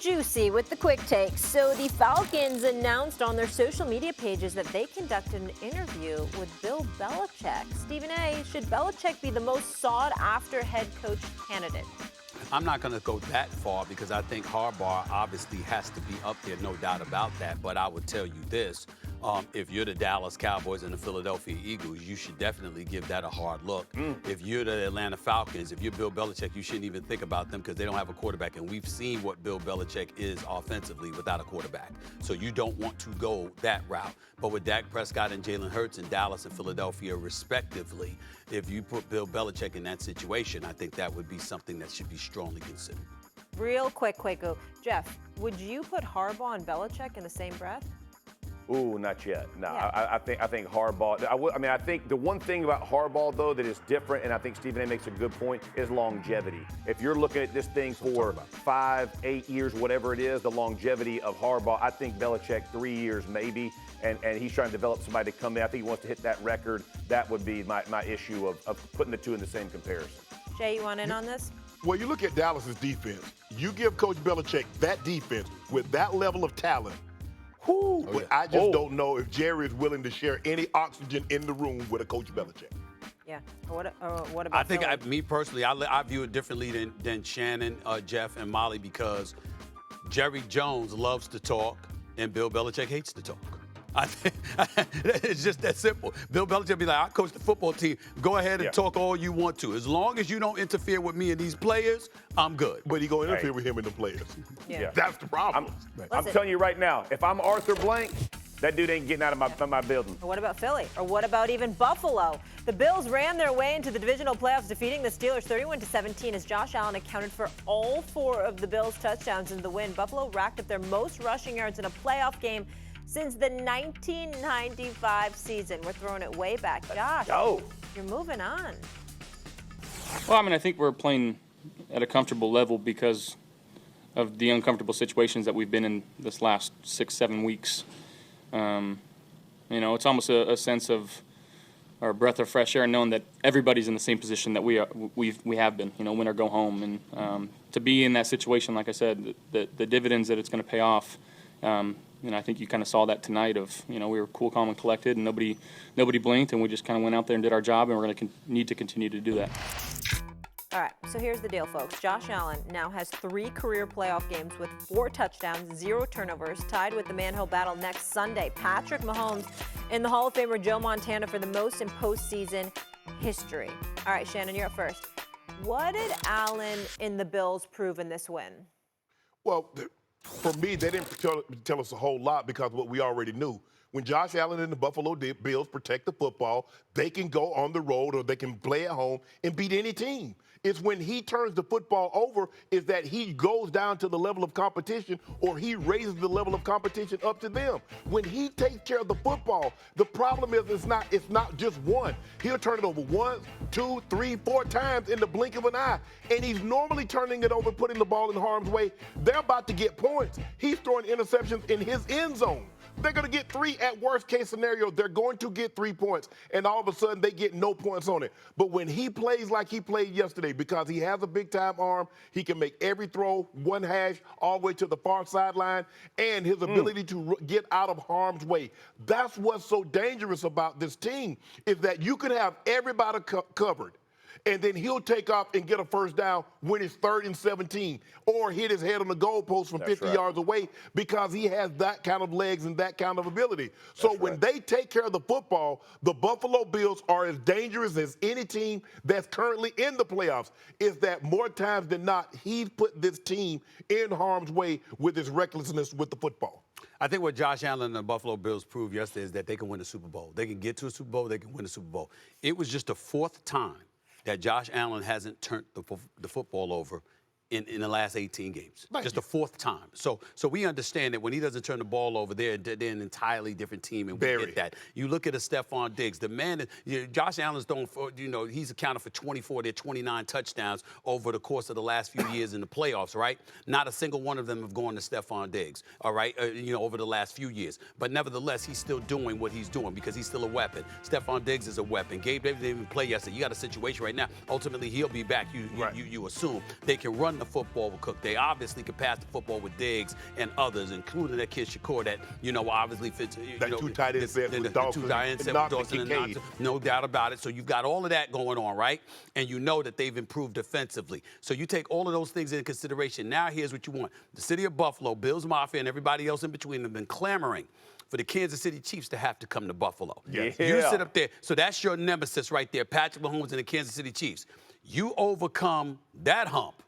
juicy with the quick takes. So the Falcons announced on their social media pages that they conducted an interview with Bill Belichick. Stephen A., should Belichick be the most sought-after head coach candidate? I'm not going to go that far because I think Harbaugh obviously has to be up there, no doubt about that. But I would tell you this. If you're the Dallas Cowboys and the Philadelphia Eagles, you should definitely give that a hard look. If you're the Atlanta Falcons, if you're Bill Belichick, you shouldn't even think about them because they don't have a quarterback. And we've seen what Bill Belichick is offensively without a quarterback. So you don't want to go that route. But with Dak Prescott and Jalen Hurts in Dallas and Philadelphia respectively, if you put Bill Belichick in that situation, I think that would be something that should be strongly considered. Real quick, Quaco. Jeff, would you put Harbaugh and Belichick in the same breath? Ooh, not yet. No, Yeah. I think Harbaugh. I think the one thing about Harbaugh though that is different, and I think Stephen A. makes a good point, is longevity. If you're looking at this thing for 5, 8 years, whatever it is, the longevity of Harbaugh, I think Belichick 3 years maybe, and he's trying to develop somebody to come in. I think he wants to hit that record. That would be my issue of putting the two in the same comparison. Jay, you want in on this? Well, you look at Dallas's defense. You give Coach Belichick that defense with that level of talent. But I just don't know if Jerry is willing to share any oxygen in the room with a Coach Belichick. Yeah. What about I think, Philly? me personally, I view it differently than Shannon, Jeff, and Molly because Jerry Jones loves to talk and Bill Belichick hates to talk. I think it's just that simple. Bill Belichick be like, I coach the football team. Go ahead and talk all you want to. As long as you don't interfere with me and these players, I'm good. But he going to interfere with him and the players. Yeah. That's the problem. I'm telling you right now, if I'm Arthur Blank, that dude ain't getting out of my building. Or what about Philly? Or what about even Buffalo? The Bills ran their way into the divisional playoffs, defeating the Steelers 31-17 as Josh Allen accounted for all 4 of the Bills' touchdowns in the win. Buffalo racked up their most rushing yards in a playoff game since the 1995 season. We're throwing it way back. Josh, you're moving on. Well, I mean, I think we're playing at a comfortable level because of the uncomfortable situations that we've been in this last 6-7 weeks. It's almost a sense of our breath of fresh air, knowing that everybody's in the same position that we have been. Win or go home, and to be in that situation, like I said, the dividends that it's going to pay off. I think you kind of saw that tonight. We were cool, calm, and collected, and nobody blinked, and we just kind of went out there and did our job, and we're going to need to continue to do that. All right, so here's the deal, folks. Josh Allen now has 3 career playoff games with 4 touchdowns, 0 turnovers, tied with the man he'll battle next Sunday, Patrick Mahomes, and the Hall of Famer Joe Montana for the most in postseason history. All right, Shannon, you're up first. What did Allen and the Bills prove in this win? Well, for me, they didn't tell us a whole lot because of what we already knew. When Josh Allen and the Buffalo Bills protect the football, they can go on the road or they can play at home and beat any team. It's when he turns the football over is that he goes down to the level of competition or he raises the level of competition up to them. When he takes care of the football, the problem is it's not just one. He'll turn it over 1, 2, 3, 4 times in the blink of an eye. And he's normally turning it over, putting the ball in harm's way. They're about to get points. He's throwing interceptions in his end zone. They're going to get 3 at worst case scenario. They're going to get 3 points. And all of a sudden, they get no points on it. But when he plays like he played yesterday, because he has a big-time arm, he can make every throw, one hash, all the way to the far sideline, and his ability to get out of harm's way. That's what's so dangerous about this team, is that you can have everybody covered. And then he'll take off and get a first down when it's 3rd and 17 or hit his head on the goalpost from 50 yards away because he has that kind of legs and that kind of ability. So when they take care of the football, the Buffalo Bills are as dangerous as any team that's currently in the playoffs. Is that more times than not, he's put this team in harm's way with his recklessness with the football. I think what Josh Allen and the Buffalo Bills proved yesterday is that they can win a Super Bowl. They can get to a Super Bowl. They can win a Super Bowl. It was just the 4th time that Josh Allen hasn't turned the football over in the last 18 games. Just the 4th time. So we understand that when he doesn't turn the ball over, they're an entirely different team, and we get that. You look at a Stephon Diggs. The man, Josh Allen's he's accounted for 24 of their 29 touchdowns over the course of the last few years in the playoffs, right? Not a single one of them have gone to Stephon Diggs, all right, over the last few years. But nevertheless, he's still doing what he's doing because he's still a weapon. Stephon Diggs is a weapon. Gabe Davis didn't even play yesterday. You got a situation right now. Ultimately, he'll be back. You assume they can run the the football with Cook. They obviously can pass the football with Diggs and others, including that kid Shakur that, obviously fits. Two tight ends set with Dawson two tight ends set with Dawson and Knox. No doubt about it. So you've got all of that going on, right? And you know that they've improved defensively. So you take all of those things into consideration. Now here's what you want. The city of Buffalo, Bills Mafia, and everybody else in between have been clamoring for the Kansas City Chiefs to have to come to Buffalo. Yes. You sit up there. So that's your nemesis right there, Patrick Mahomes and the Kansas City Chiefs. You overcome that hump.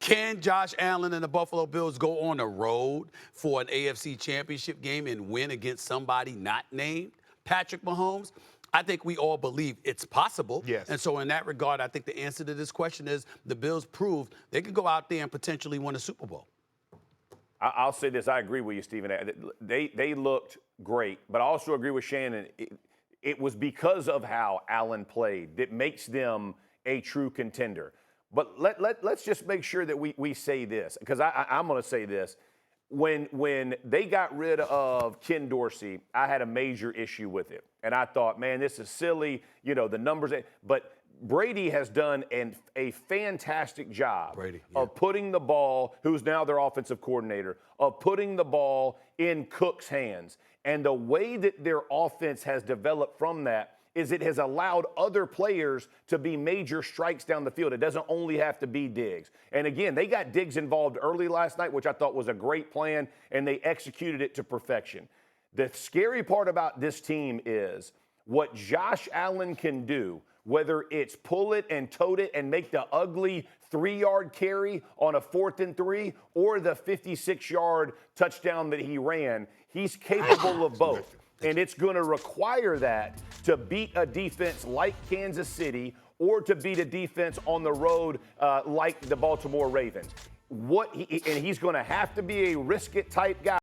Can Josh Allen and the Buffalo Bills go on the road for an AFC championship game and win against somebody not named Patrick Mahomes? I think we all believe it's possible. Yes. And so in that regard, I think the answer to this question is the Bills proved they could go out there and potentially win a Super Bowl. I'll say this. I agree with you, Stephen. They looked great, but I also agree with Shannon. It was because of how Allen played that makes them a true contender. But let's just make sure that we say this, because I'm going to say this. When they got rid of Ken Dorsey, I had a major issue with it. And I thought, man, this is silly, the numbers. But Brady has done a fantastic job of putting the ball, who's now their offensive coordinator, of putting the ball in Cook's hands. And the way that their offense has developed from that is it has allowed other players to be major strikes down the field. It doesn't only have to be Diggs. And again, they got Diggs involved early last night, which I thought was a great plan, and they executed it to perfection. The scary part about this team is what Josh Allen can do, whether it's pull it and tote it and make the ugly 3-yard carry on a 4th and 3 or the 56-yard touchdown that he ran. He's capable of both. And it's going to require that to beat a defense like Kansas City or to beat a defense on the road like the Baltimore Ravens. And he's going to have to be a risk-it type guy.